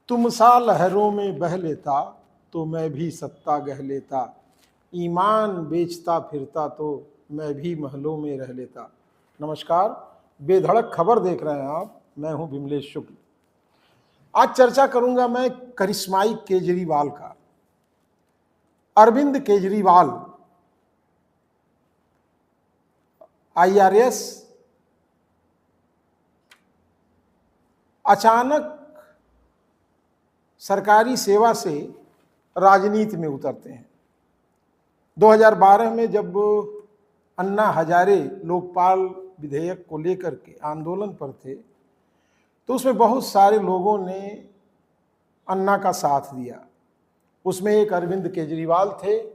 तुम सा लहरों में बह लेता तो मैं भी सत्ता गह लेता, ईमान बेचता फिरता तो मैं भी महलों में रह लेता। नमस्कार, बेधड़क खबर देख रहे हैं आप। मैं हूं विमलेश शुक्ल। आज चर्चा करूंगा मैं करिश्माई केजरीवाल का। अरविंद केजरीवाल IRS अचानक सरकारी सेवा से राजनीति में उतरते हैं। 2012 में जब अन्ना हजारे लोकपाल विधेयक को लेकर के आंदोलन पर थे तो उसमें बहुत सारे लोगों ने अन्ना का साथ दिया। उसमें एक अरविंद केजरीवाल थे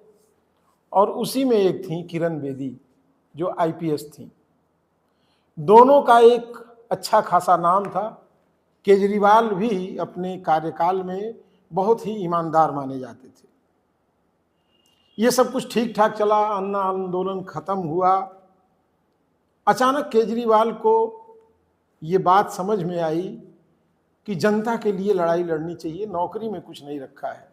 और उसी में एक थी किरण बेदी जो IPS थी। दोनों का एक अच्छा खासा नाम था। केजरीवाल भी अपने कार्यकाल में बहुत ही ईमानदार माने जाते थे। ये सब कुछ ठीक ठाक चला, अन्ना आंदोलन खत्म हुआ। अचानक केजरीवाल को ये बात समझ में आई कि जनता के लिए लड़ाई लड़नी चाहिए, नौकरी में कुछ नहीं रखा है।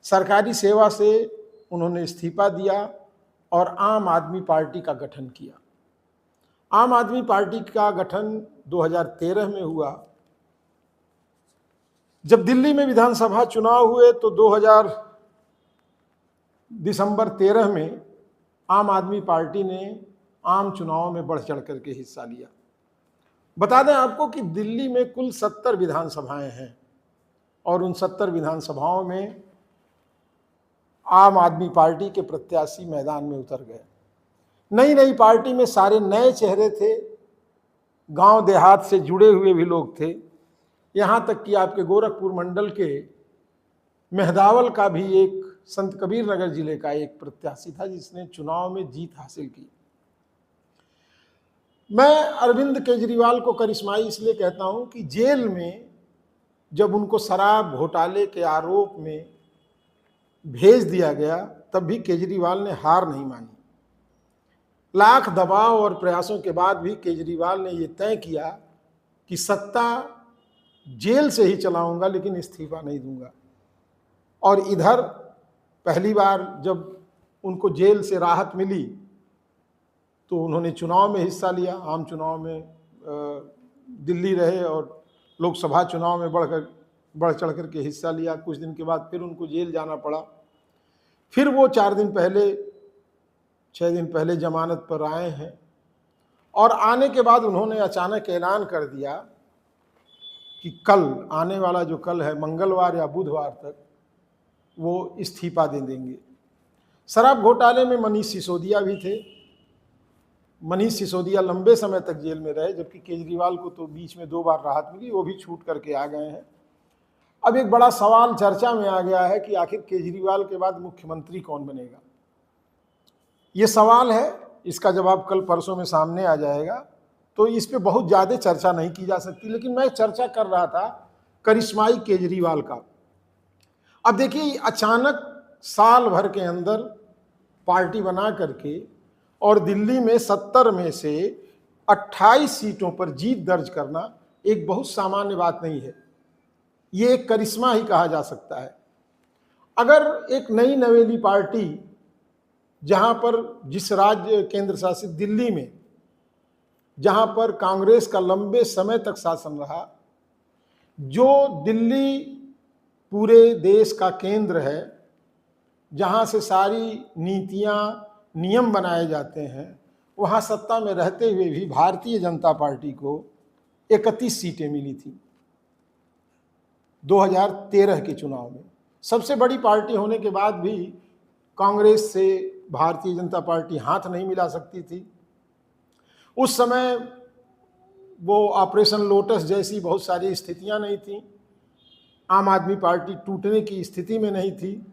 सरकारी सेवा से उन्होंने इस्तीफा दिया और आम आदमी पार्टी का गठन किया। आम आदमी पार्टी का गठन 2013 में हुआ। जब दिल्ली में विधानसभा चुनाव हुए तो दिसंबर 13 में आम आदमी पार्टी ने आम चुनाव में बढ़ चढ़ करके हिस्सा लिया। बता दें आपको कि दिल्ली में कुल 70 विधानसभाएं हैं और उन 70 विधानसभाओं में आम आदमी पार्टी के प्रत्याशी मैदान में उतर गए। नई नई पार्टी में सारे नए चेहरे थे, गांव देहात से जुड़े हुए भी लोग थे। यहाँ तक कि आपके गोरखपुर मंडल के मेहदावल का भी एक संत कबीर नगर जिले का एक प्रत्याशी था जिसने चुनाव में जीत हासिल की। मैं अरविंद केजरीवाल को करिश्माई इसलिए कहता हूं कि जेल में जब उनको शराब घोटाले के आरोप में भेज दिया गया तब भी केजरीवाल ने हार नहीं मानी। लाख दबाव और प्रयासों के बाद भी केजरीवाल ने यह तय किया कि सत्ता जेल से ही चलाऊंगा लेकिन इस्तीफा नहीं दूंगा। और इधर पहली बार जब उनको जेल से राहत मिली तो उन्होंने चुनाव में हिस्सा लिया। आम चुनाव में दिल्ली रहे और लोकसभा चुनाव में बढ़ चढ़ करके हिस्सा लिया। कुछ दिन के बाद फिर उनको जेल जाना पड़ा। फिर वो 6 दिन पहले जमानत पर आए हैं और आने के बाद उन्होंने अचानक ऐलान कर दिया कि कल आने वाला जो कल है मंगलवार या बुधवार तक वो इस्तीफा दे देंगे। शराब घोटाले में मनीष सिसोदिया भी थे। मनीष सिसोदिया लंबे समय तक जेल में रहे, जबकि केजरीवाल को तो बीच में 2 बार राहत मिली, वो भी छूट करके आ गए हैं। अब एक बड़ा सवाल चर्चा में आ गया है कि आखिर केजरीवाल के बाद मुख्यमंत्री कौन बनेगा। ये सवाल है, इसका जवाब कल परसों में सामने आ जाएगा, तो इस पे बहुत ज़्यादा चर्चा नहीं की जा सकती। लेकिन मैं चर्चा कर रहा था करिश्माई केजरीवाल का। अब देखिए, अचानक साल भर के अंदर पार्टी बना करके और दिल्ली में 70 में से 28 सीटों पर जीत दर्ज करना एक बहुत सामान्य बात नहीं है। ये एक करिश्मा ही कहा जा सकता है। अगर एक नई नवेली पार्टी जहां पर जिस राज्य केंद्र शासित दिल्ली में जहां पर कांग्रेस का लंबे समय तक शासन रहा, जो दिल्ली पूरे देश का केंद्र है, जहां से सारी नीतियां नियम बनाए जाते हैं, वहां सत्ता में रहते हुए भी भारतीय जनता पार्टी को 31 सीटें मिली थी 2013 के चुनाव में। सबसे बड़ी पार्टी होने के बाद भी कांग्रेस से भारतीय जनता पार्टी हाथ नहीं मिला सकती थी। उस समय वो ऑपरेशन लोटस जैसी बहुत सारी स्थितियां नहीं थी। आम आदमी पार्टी टूटने की स्थिति में नहीं थी।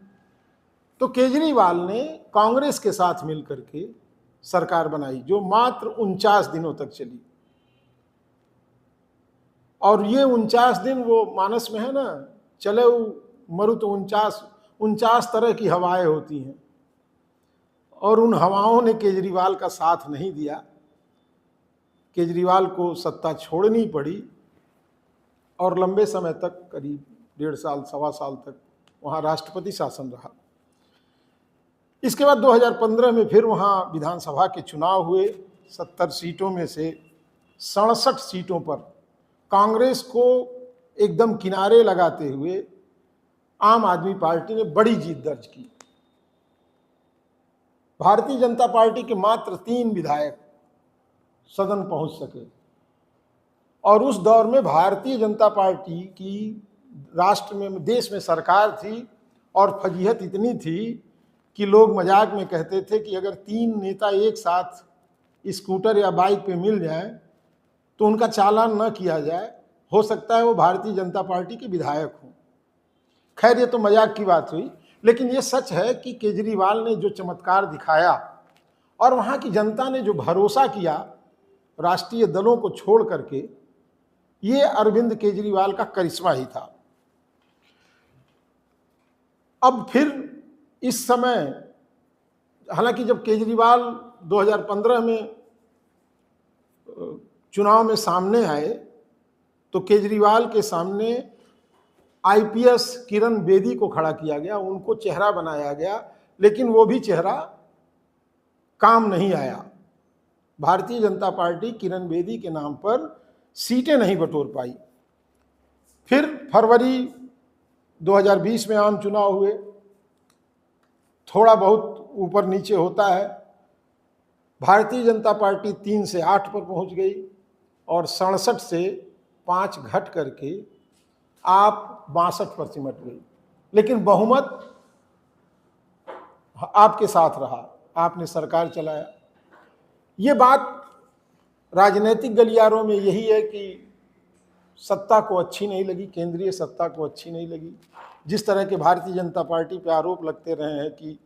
तो केजरीवाल ने कांग्रेस के साथ मिलकर के सरकार बनाई जो मात्र 49 दिनों तक चली। और ये 49 दिन वो मानस में है ना, चले मरु तो 49 तरह की हवाएं होती हैं और उन हवाओं ने केजरीवाल का साथ नहीं दिया। केजरीवाल को सत्ता छोड़नी पड़ी और लंबे समय तक, करीब 1.5 साल, सवा साल तक वहाँ राष्ट्रपति शासन रहा। इसके बाद 2015 में फिर वहाँ विधानसभा के चुनाव हुए। 70 सीटों में से 67 सीटों पर कांग्रेस को एकदम किनारे लगाते हुए आम आदमी पार्टी ने बड़ी जीत दर्ज की। भारतीय जनता पार्टी के मात्र 3 विधायक सदन पहुंच सके, और उस दौर में भारतीय जनता पार्टी की राष्ट्र में, देश में सरकार थी, और फजीहत इतनी थी कि लोग मजाक में कहते थे कि अगर 3 नेता एक साथ स्कूटर या बाइक पे मिल जाएं तो उनका चालान न किया जाए, हो सकता है वो भारतीय जनता पार्टी के विधायक हों। खैर, ये तो मजाक की बात हुई, लेकिन ये सच है कि केजरीवाल ने जो चमत्कार दिखाया और वहाँ की जनता ने जो भरोसा किया राष्ट्रीय दलों को छोड़ करके, ये अरविंद केजरीवाल का करिश्मा ही था। अब फिर इस समय, हालांकि जब केजरीवाल 2015 में चुनाव में सामने आए तो केजरीवाल के सामने आईपीएस किरण बेदी को खड़ा किया गया, उनको चेहरा बनाया गया, लेकिन वो भी चेहरा काम नहीं आया। भारतीय जनता पार्टी किरण बेदी के नाम पर सीटें नहीं बटोर पाई। फिर फरवरी 2020 में आम चुनाव हुए। थोड़ा बहुत ऊपर नीचे होता है। भारतीय जनता पार्टी 3 से 8 पर पहुंच गई और 67 से 5 घट करके आप 62 पर सिमट गई, लेकिन बहुमत आपके साथ रहा, आपने सरकार चलाया। ये बात राजनीतिक गलियारों में यही है कि सत्ता को अच्छी नहीं लगी, केंद्रीय सत्ता को अच्छी नहीं लगी। जिस तरह के भारतीय जनता पार्टी पे आरोप लगते रहे हैं कि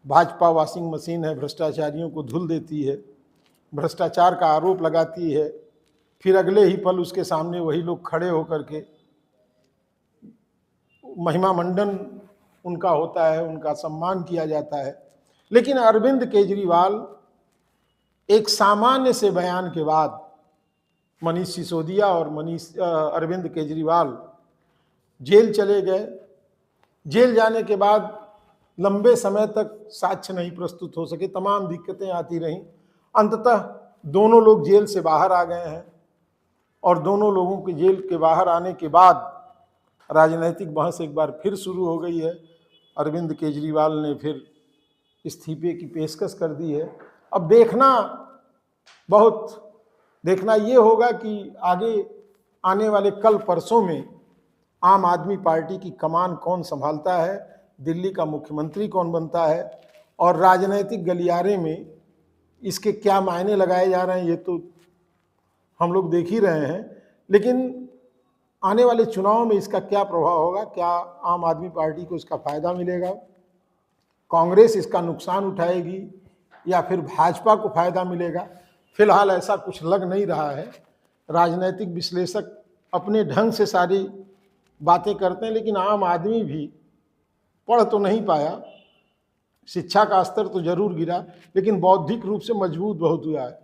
भाजपा वॉशिंग मशीन है, भ्रष्टाचारियों को धुल देती है, भ्रष्टाचार का आरोप लगाती है, फिर अगले ही पल उसके सामने वही लोग खड़े होकर के महिमा मंडन उनका होता है, उनका सम्मान किया जाता है। लेकिन अरविंद केजरीवाल एक सामान्य से बयान के बाद मनीष सिसोदिया और अरविंद केजरीवाल जेल चले गए। जेल जाने के बाद लंबे समय तक साक्ष्य नहीं प्रस्तुत हो सके, तमाम दिक्कतें आती रहीं। अंततः दोनों लोग जेल से बाहर आ गए हैं और दोनों लोगों के जेल के बाहर आने के बाद राजनीतिक बहस एक बार फिर शुरू हो गई है। अरविंद केजरीवाल ने फिर इस्तीफे की पेशकश कर दी है। अब देखना ये होगा कि आगे आने वाले कल परसों में आम आदमी पार्टी की कमान कौन संभालता है, दिल्ली का मुख्यमंत्री कौन बनता है, और राजनीतिक गलियारे में इसके क्या मायने लगाए जा रहे हैं, ये तो हम लोग देख ही रहे हैं। लेकिन आने वाले चुनाव में इसका क्या प्रभाव होगा, क्या आम आदमी पार्टी को इसका फायदा मिलेगा, कांग्रेस इसका नुकसान उठाएगी, या फिर भाजपा को फायदा मिलेगा, फिलहाल ऐसा कुछ लग नहीं रहा है। राजनीतिक विश्लेषक अपने ढंग से सारी बातें करते हैं, लेकिन आम आदमी भी पढ़ तो नहीं पाया, शिक्षा का स्तर तो जरूर गिरा, लेकिन बौद्धिक रूप से मजबूत बहुत हुआ है।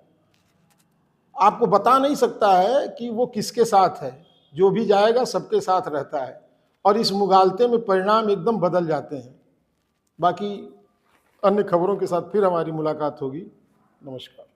आपको बता नहीं सकता है कि वो किसके साथ है, जो भी जाएगा सबके साथ रहता है, और इस मुगालते में परिणाम एकदम बदल जाते हैं। बाकी अन्य खबरों के साथ फिर हमारी मुलाकात होगी। नमस्कार।